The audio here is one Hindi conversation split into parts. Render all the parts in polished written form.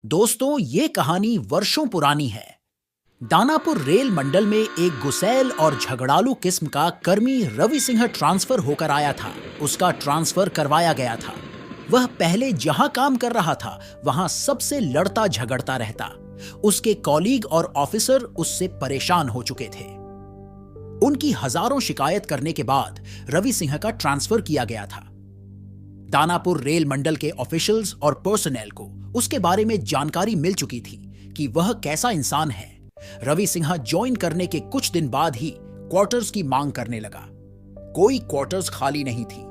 दोस्तों, ये कहानी वर्षों पुरानी है। दानापुर रेल मंडल में एक गुस्सैल और झगड़ालू किस्म का कर्मी रवि सिंह ट्रांसफर होकर आया था। उसका ट्रांसफर करवाया गया था। वह पहले जहां काम कर रहा था वहां सबसे लड़ता झगड़ता रहता। उसके कॉलीग और ऑफिसर उससे परेशान हो चुके थे। उनकी हजारों शिकायत करने के बाद रवि सिंह का ट्रांसफर किया गया था। दानापुर रेल मंडल के ऑफिशियल्स और पर्सनेल को उसके बारे में जानकारी मिल चुकी थी कि वह कैसा इंसान है। रवि सिंह ज्वाइन करने के कुछ दिन बाद ही क्वार्टर्स की मांग करने लगा। कोई क्वार्टर्स खाली नहीं थी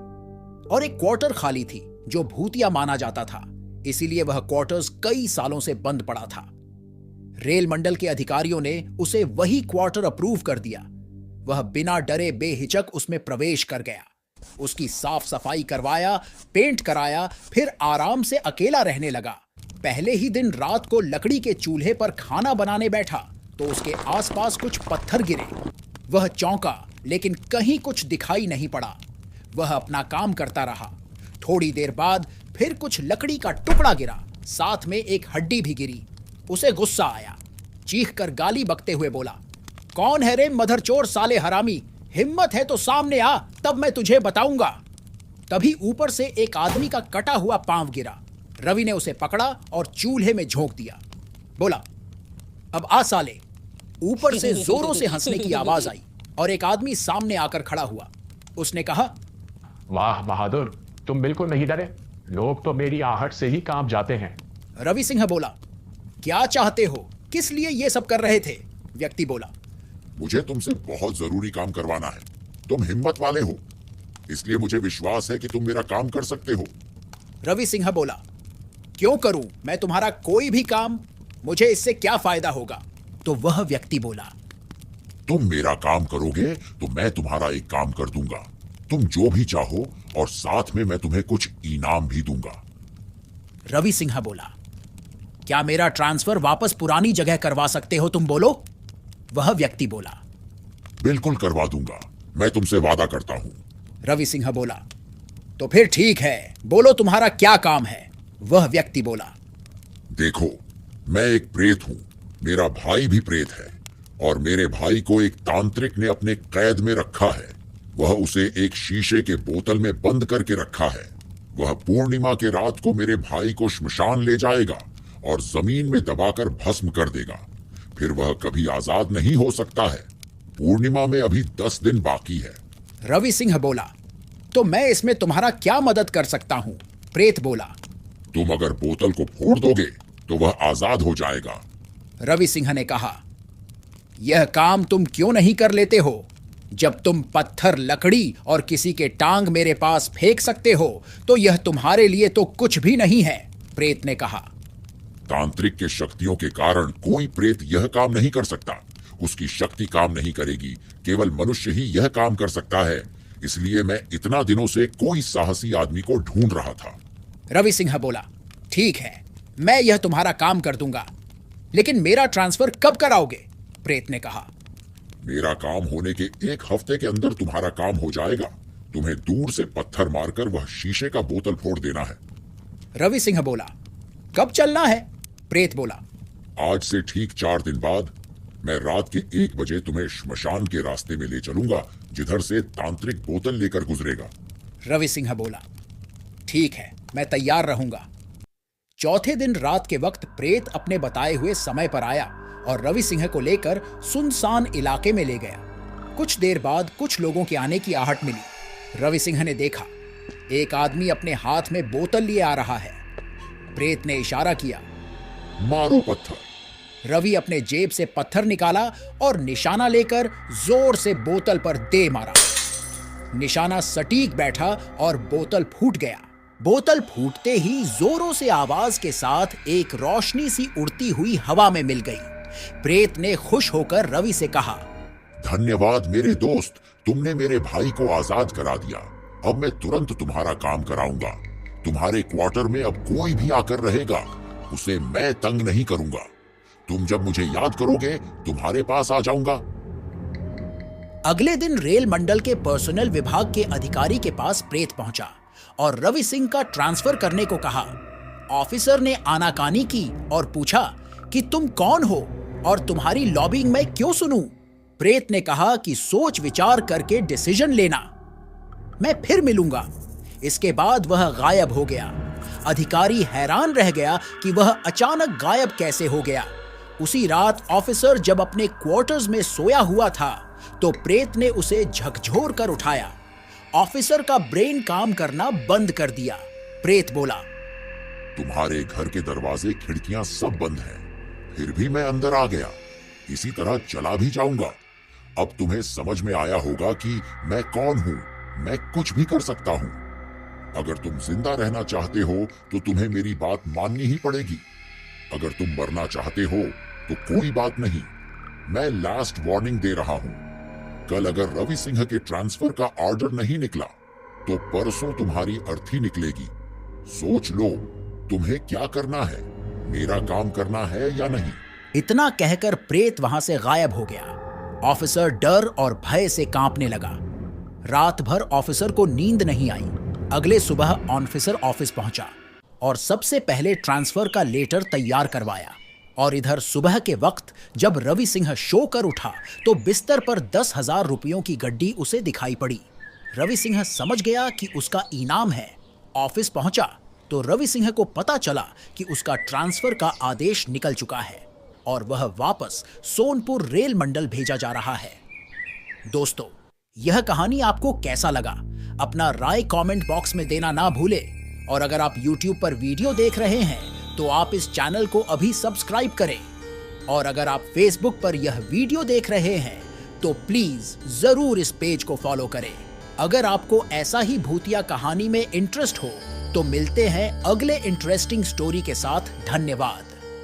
और एक क्वार्टर खाली थी जो भूतिया माना जाता था, इसीलिए वह क्वार्टर्स कई सालों से बंद पड़ा था। रेल मंडल के अधिकारियों ने उसे वही क्वार्टर अप्रूव कर दिया। वह बिना डरे बेहिचक उसमें प्रवेश कर गया। उसकी साफ सफाई करवाया, पेंट कराया, फिर आराम से अकेला रहने लगा। पहले ही दिन रात को लकड़ी के चूल्हे पर खाना बनाने बैठा तो उसके आसपास कुछ पत्थर गिरे। वह चौंका, लेकिन कहीं कुछ दिखाई नहीं पड़ा। वह अपना काम करता रहा। थोड़ी देर बाद फिर कुछ लकड़ी का टुकड़ा गिरा, साथ में एक हड्डी भी गिरी। उसे गुस्सा आया। चीखकर गाली बकते हुए बोला, कौन है रे मदरचोद साले हरामी? हिम्मत है तो सामने आ, तब मैं तुझे बताऊंगा। तभी ऊपर से एक आदमी का कटा हुआ पांव गिरा। रवि ने उसे पकड़ा और चूल्हे में झोंक दिया। बोला, अब आ साले। ऊपर से जोरों से हंसने की आवाज आई और एक आदमी सामने आकर खड़ा हुआ। उसने कहा, वाह बहादुर, तुम बिल्कुल नहीं डरे। लोग तो मेरी आहट से ही कांप जाते हैं। रवि सिंह बोला, क्या चाहते हो? किस लिए ये सब कर रहे थे? व्यक्ति बोला, मुझे तुमसे बहुत जरूरी काम करवाना है। तुम हिम्मत वाले हो, इसलिए मुझे विश्वास है कि तुम मेरा काम कर सकते हो। रवि सिंह बोला, क्यों करूं मैं तुम्हारा कोई भी काम? मुझे इससे क्या फायदा होगा? तो वह व्यक्ति बोला, तुम मेरा काम करोगे तो मैं तुम्हारा एक काम कर दूंगा। तुम जो भी चाहो और साथ में मैं तुम्हें कुछ इनाम भी दूंगा। रवि सिंह बोला, क्या मेरा ट्रांसफर वापस पुरानी जगह करवा सकते हो तुम? बोलो। वह व्यक्ति बोला, बिल्कुल करवा दूंगा, मैं तुमसे वादा करता हूं। रवि सिंह बोला, तो फिर ठीक है, बोलो तुम्हारा क्या काम है? वह व्यक्ति बोला, देखो, मैं एक प्रेत हूं, मेरा भाई भी प्रेत है और मेरे भाई को एक तांत्रिक ने अपने कैद में रखा है। वह उसे एक शीशे के बोतल में बंद करके रखा है। वह पूर्णिमा के रात को मेरे भाई को श्मशान ले जाएगा और जमीन में दबाकर भस्म कर देगा। फिर वह कभी आजाद नहीं हो सकता है। पूर्णिमा में अभी 10 दिन बाकी है। रवि सिंह बोला, तो मैं इसमें तुम्हारा क्या मदद कर सकता हूं? प्रेत बोला, तुम अगर बोतल को फोड़ दोगे तो वह आजाद हो जाएगा। रवि सिंह ने कहा, यह काम तुम क्यों नहीं कर लेते हो? जब तुम पत्थर, लकड़ी और किसी के टांग मेरे पास फेंक सकते हो तो यह तुम्हारे लिए तो कुछ भी नहीं है। प्रेत ने कहा, तांत्रिक के शक्तियों के कारण कोई प्रेत यह काम नहीं कर सकता। उसकी शक्ति काम नहीं करेगी, केवल मनुष्य ही यह काम कर सकता है। इसलिए मैं इतना दिनों से कोई साहसी आदमी को ढूंढ रहा था। रवि सिंह बोला, ठीक है, मैं यह तुम्हारा काम कर दूंगा, लेकिन मेरा ट्रांसफर कब कराओगे? प्रेत ने कहा, मेरा काम होने के 1 हफ्ते के अंदर तुम्हारा काम हो जाएगा। तुम्हें दूर से पत्थर मारकर वह शीशे का बोतल फोड़ देना है। रवि सिंह बोला, कब चलना है? प्रेत बोला, आज से ठीक 4 दिन बाद मैं रात के 1 बजे तुम्हें श्मशान के रास्ते में ले चलूंगा, जिधर से तांत्रिक बोतल लेकर गुजरेगा। रवि सिंह बोला, ठीक है, मैं तैयार रहूंगा। चौथे दिन रात के वक्त प्रेत अपने बताए हुए समय पर आया और रवि सिंह को लेकर सुनसान इलाके में ले गया। कुछ देर बाद कुछ लोगों के आने की आहट मिली। रवि सिंह ने देखा, एक आदमी अपने हाथ में बोतल लिए आ रहा है। प्रेत ने इशारा किया, मारो पत्थर। रवि अपने जेब से पत्थर निकाला और निशाना लेकर जोर से बोतल पर दे मारा। निशाना सटीक बैठा और बोतल फूट गया। बोतल फूटते ही जोरों से आवाज के साथ एक रोशनी सी उड़ती हुई हवा में मिल गई। प्रेत ने खुश होकर रवि से कहा, धन्यवाद मेरे दोस्त, तुमने मेरे भाई को आजाद करा दिया। अब मैं तुरंत तुम्हारा काम कराऊंगा। तुम्हारे क्वार्टर में अब कोई भी आकर रहेगा, उसे मैं तंग नहीं करूंगा। तुम जब मुझे याद करोगे तुम्हारे पास आ जाऊंगा। अगले दिन रेल मंडल के पर्सनल विभाग के अधिकारी के पास प्रेत पहुंचा और रवि सिंह का ट्रांसफर करने को कहा। ऑफिसर ने आनाकानी की और पूछा कि तुम कौन हो और तुम्हारी लॉबिंग मैं क्यों सुनूं? प्रेत ने कहा कि सोच विचार करके डिसीजन लेना, मैं फिर मिलूंगा। इसके बाद वह गायब हो गया। अधिकारी हैरान रह गया कि वह अचानक गायब कैसे हो गया। उसी रात ऑफिसर जब अपने क्वार्टर्स में सोया हुआ था तो प्रेत ने उसे झकझोर कर उठाया। ऑफिसर का ब्रेन काम करना बंद कर दिया। प्रेत बोला, तुम्हारे घर के दरवाजे खिड़कियां सब बंद हैं, फिर भी मैं अंदर आ गया। इसी तरह चला भी जाऊंगा। अब तुम्हें समझ में आया होगा कि मैं कौन हूं। मैं कुछ भी कर सकता हूं। अगर तुम जिंदा रहना चाहते हो तो तुम्हें मेरी बात माननी ही पड़ेगी। अगर तुम मरना चाहते हो तो कोई बात नहीं, मैं लास्ट वार्निंग दे रहा हूं। कल अगर रवि सिंह के ट्रांसफर का ऑर्डर नहीं निकला तो परसों तुम्हारी अर्थी निकलेगी। सोच लो तुम्हें क्या करना है, मेरा काम करना है या नहीं। इतना कहकर प्रेत वहां से गायब हो गया। ऑफिसर डर और भय से कांपने लगा। रात भर ऑफिसर को नींद नहीं आई। अगले सुबह ऑफिसर ऑफिस पहुंचा और सबसे पहले ट्रांसफर का लेटर तैयार करवाया। और इधर सुबह के वक्त जब रवि सिंह शो कर उठा तो बिस्तर पर 10,000 रुपयों की गड्डी उसे दिखाई पड़ी। रवि सिंह समझ गया कि उसका इनाम है। ऑफिस पहुंचा तो रवि सिंह को पता चला कि उसका ट्रांसफर का आदेश निकल चुका है और वह वापस सोनपुर रेल मंडल भेजा जा रहा है। दोस्तों, यह कहानी आपको कैसा लगा? अपना राय कमेंट बॉक्स में देना ना भूलें। और अगर आप YouTube पर वीडियो देख रहे हैं तो आप इस चैनल को अभी सब्सक्राइब करें। और अगर आप Facebook पर यह वीडियो देख रहे हैं तो प्लीज जरूर इस पेज को फॉलो करें। अगर आपको ऐसा ही भूतिया कहानी में इंटरेस्ट हो तो मिलते हैं अगले इंटरेस्टिंग स्टोरी के साथ। धन्यवाद।